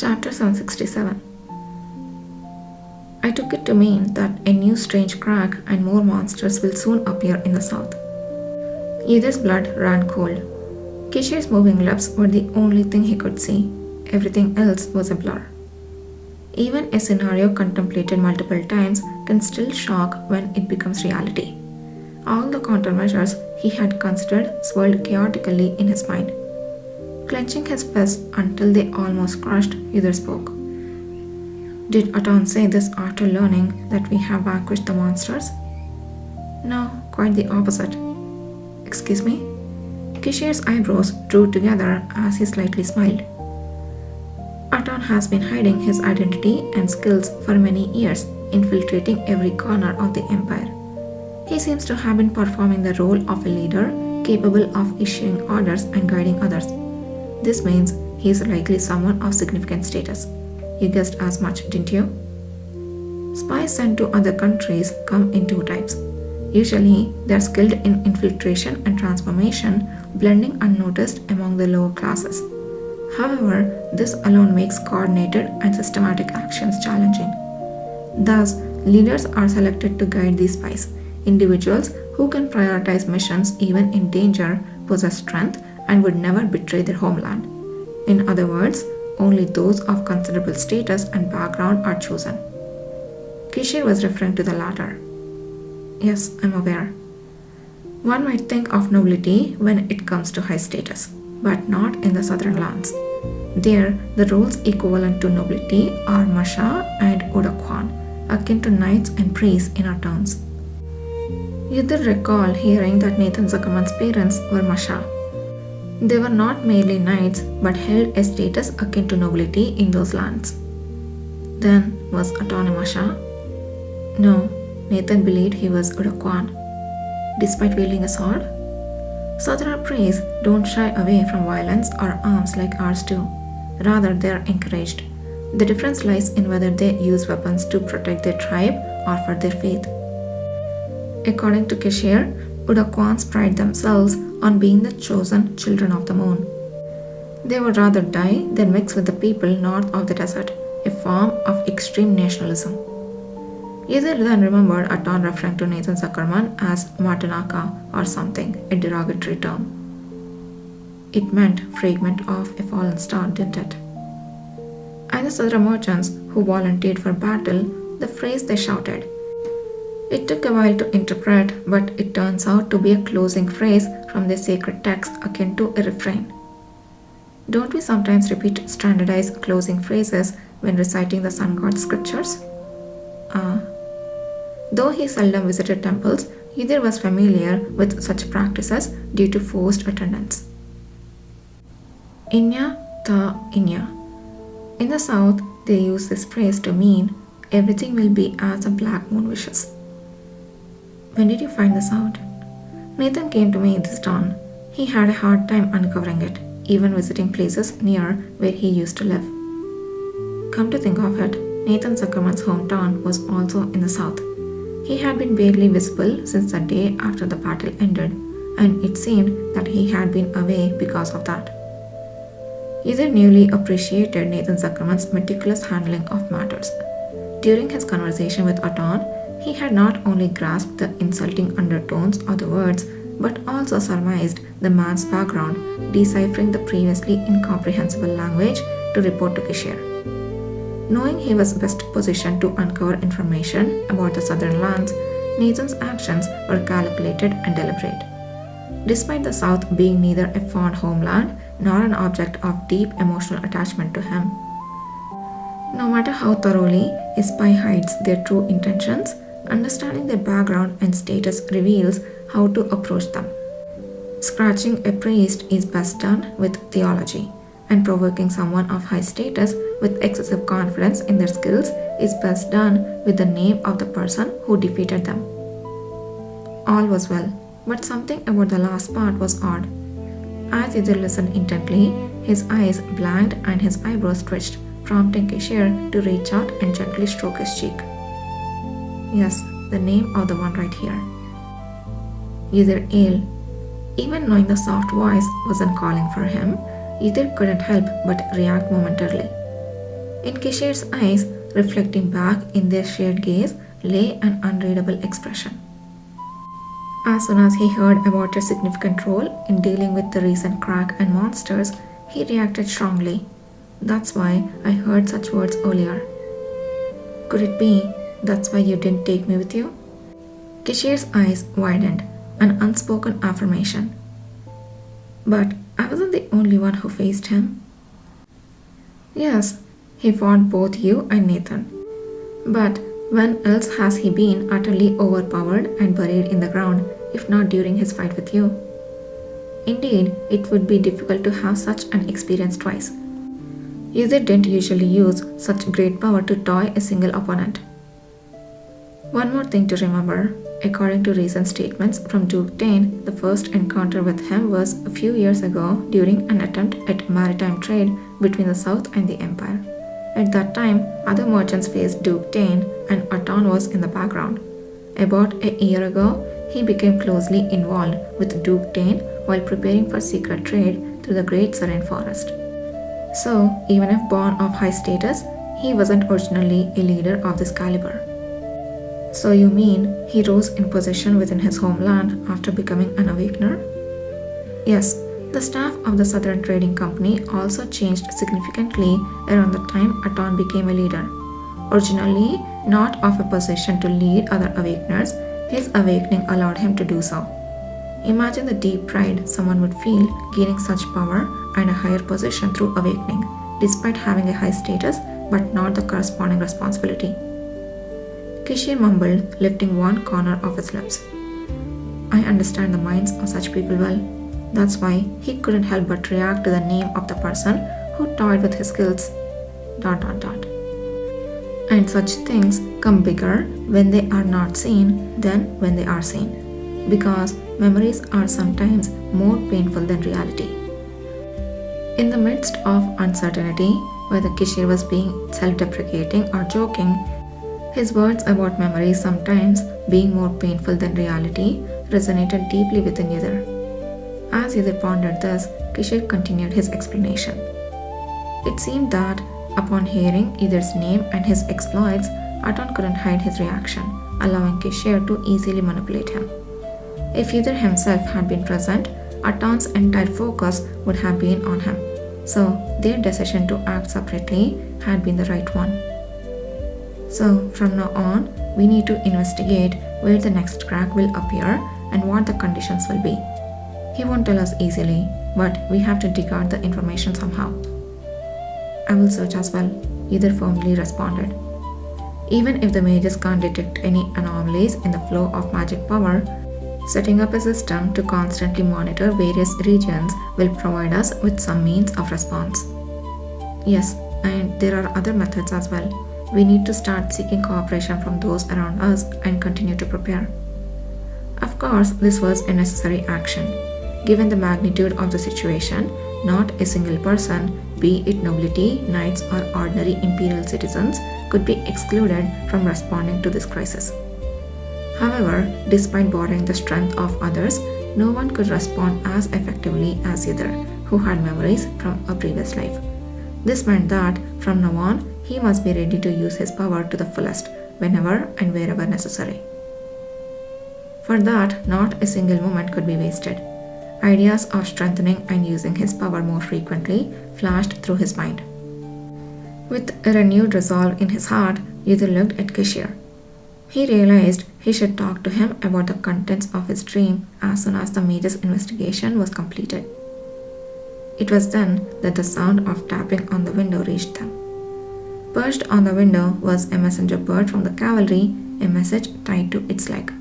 Chapter 767. I took it to mean that a new strange crack and more monsters will soon appear in the south. Yiddir's blood ran cold. Kishir's moving lips were the only thing he could see. Everything else was a blur. Even a scenario contemplated multiple times can still shock when it becomes reality. All the countermeasures he had considered swirled chaotically in his mind. Clenching his fists until they almost crushed, Yiddir spoke. Did Aton say this after learning that we have vanquished the monsters? No, quite the opposite. Excuse me? Kishir's eyebrows drew together as he slightly smiled. Aton has been hiding his identity and skills for many years, infiltrating every corner of the empire. He seems to have been performing the role of a leader, capable of issuing orders and guiding others. This means he is likely someone of significant status. You guessed as much, didn't you? Spies sent to other countries come in two types. Usually, they are skilled in infiltration and transformation, blending unnoticed among the lower classes. However, this alone makes coordinated and systematic actions challenging. Thus, leaders are selected to guide these spies. Individuals who can prioritize missions even in danger, possess strength, and would never betray their homeland. In other words, only those of considerable status and background are chosen. Kishir was referring to the latter. Yes, I'm aware. One might think of nobility when it comes to high status, but not in the southern lands. There, the roles equivalent to nobility are Masha and Udakwan, akin to knights and priests in our towns. Yiddir recalled hearing that Nathan Zuckerman's parents were Masha. They were not merely knights but held a status akin to nobility in those lands. Then, was Aton a Masha? No, Nathan believed he was Udakwan. Despite wielding a sword? Southerner priests don't shy away from violence or arms like ours do. Rather, they are encouraged. The difference lies in whether they use weapons to protect their tribe or for their faith. According to Kishir, Udakwans pride themselves on being the chosen children of the moon. They would rather die than mix with the people north of the desert, a form of extreme nationalism. Yiddir then remembered Aton referring to Nathan Zuckerman as Martinaka or something, a derogatory term. It meant fragment of a fallen star, didn't it? And the Sadra merchants who volunteered for battle, the phrase they shouted. It took a while to interpret, but it turns out to be a closing phrase from the sacred text akin to a refrain. Don't we sometimes repeat standardized closing phrases when reciting the sun god scriptures? Though he seldom visited temples, Yiddir was familiar with such practices due to forced attendance. Inya ta inya. In the south, they use this phrase to mean everything will be as the black moon wishes. When did you find this out? Nathan came to me this dawn. He had a hard time uncovering it, even visiting places near where he used to live. Come to think of it, Nathan Zuckerman's hometown was also in the south. He had been barely visible since the day after the battle ended, and it seemed that he had been away because of that. Yiddir newly appreciated Nathan Zuckerman's meticulous handling of matters. During his conversation with Aton, he had not only grasped the insulting undertones of the words, but also surmised the man's background, deciphering the previously incomprehensible language to report to Kishir. Knowing he was best positioned to uncover information about the southern lands, Nathan's actions were calculated and deliberate. Despite the South being neither a fond homeland nor an object of deep emotional attachment to him. No matter how thoroughly a spy hides their true intentions, understanding their background and status reveals how to approach them. Scratching a priest is best done with theology, and provoking someone of high status with excessive confidence in their skills is best done with the name of the person who defeated them. All was well, but something about the last part was odd. As Yiddir listened intently, his eyes blanked and his eyebrows twitched, prompting Kishir to reach out and gently stroke his cheek. Yes, the name of the one right here. Yiddir Ale. Even knowing the soft voice wasn't calling for him, Yiddir couldn't help but react momentarily. In Kishir's eyes, reflecting back in their shared gaze, lay an unreadable expression. As soon as he heard about her significant role in dealing with the recent crack and monsters, he reacted strongly. That's why I heard such words earlier. Could it be that's why you didn't take me with you? Kishir's eyes widened, an unspoken affirmation. But I wasn't the only one who faced him. Yes, he fought both you and Nathan. But when else has he been utterly overpowered and buried in the ground, if not during his fight with you? Indeed, it would be difficult to have such an experience twice. Yudhir didn't usually use such great power to toy a single opponent. One more thing to remember, according to recent statements from Duke Dane, the first encounter with him was a few years ago during an attempt at maritime trade between the South and the Empire. At that time, other merchants faced Duke Dane and Aton was in the background. About a year ago, he became closely involved with Duke Dane while preparing for secret trade through the Great Serene Forest. So, even if born of high status, he wasn't originally a leader of this caliber. So you mean he rose in position within his homeland after becoming an Awakener? Yes, the staff of the Southern Trading Company also changed significantly around the time Aton became a leader. Originally not of a position to lead other Awakeners, his awakening allowed him to do so. Imagine the deep pride someone would feel gaining such power and a higher position through awakening, despite having a high status but not the corresponding responsibility. Kishir mumbled, lifting one corner of his lips. I understand the minds of such people well. That's why he couldn't help but react to the name of the person who toyed with his skills. ... And such things come bigger when they are not seen than when they are seen, because memories are sometimes more painful than reality. In the midst of uncertainty, whether Kishir was being self-deprecating or joking, his words about memories sometimes being more painful than reality resonated deeply within Yudhir. As Yudhir pondered this, Kishir continued his explanation. It seemed that, upon hearing Yudhir's name and his exploits, Aton couldn't hide his reaction, allowing Kishir to easily manipulate him. If Yudhir himself had been present, Aton's entire focus would have been on him, so their decision to act separately had been the right one. So, from now on, we need to investigate where the next crack will appear and what the conditions will be. He won't tell us easily, but we have to dig out the information somehow. I will search as well, Yudhir firmly responded. Even if the mages can't detect any anomalies in the flow of magic power, setting up a system to constantly monitor various regions will provide us with some means of response. Yes, and there are other methods as well. We need to start seeking cooperation from those around us and continue to prepare. Of course, this was a necessary action. Given the magnitude of the situation, not a single person, be it nobility, knights, or ordinary imperial citizens, could be excluded from responding to this crisis. However, despite borrowing the strength of others, no one could respond as effectively as Yudhir, who had memories from a previous life. This meant that, from now on, he must be ready to use his power to the fullest, whenever and wherever necessary. For that, not a single moment could be wasted. Ideas of strengthening and using his power more frequently flashed through his mind. With a renewed resolve in his heart, Yudhir looked at Kishir. He realized he should talk to him about the contents of his dream as soon as the mage's investigation was completed. It was then that the sound of tapping on the window reached them. Perched on the window was a messenger bird from the cavalry, a message tied to its leg.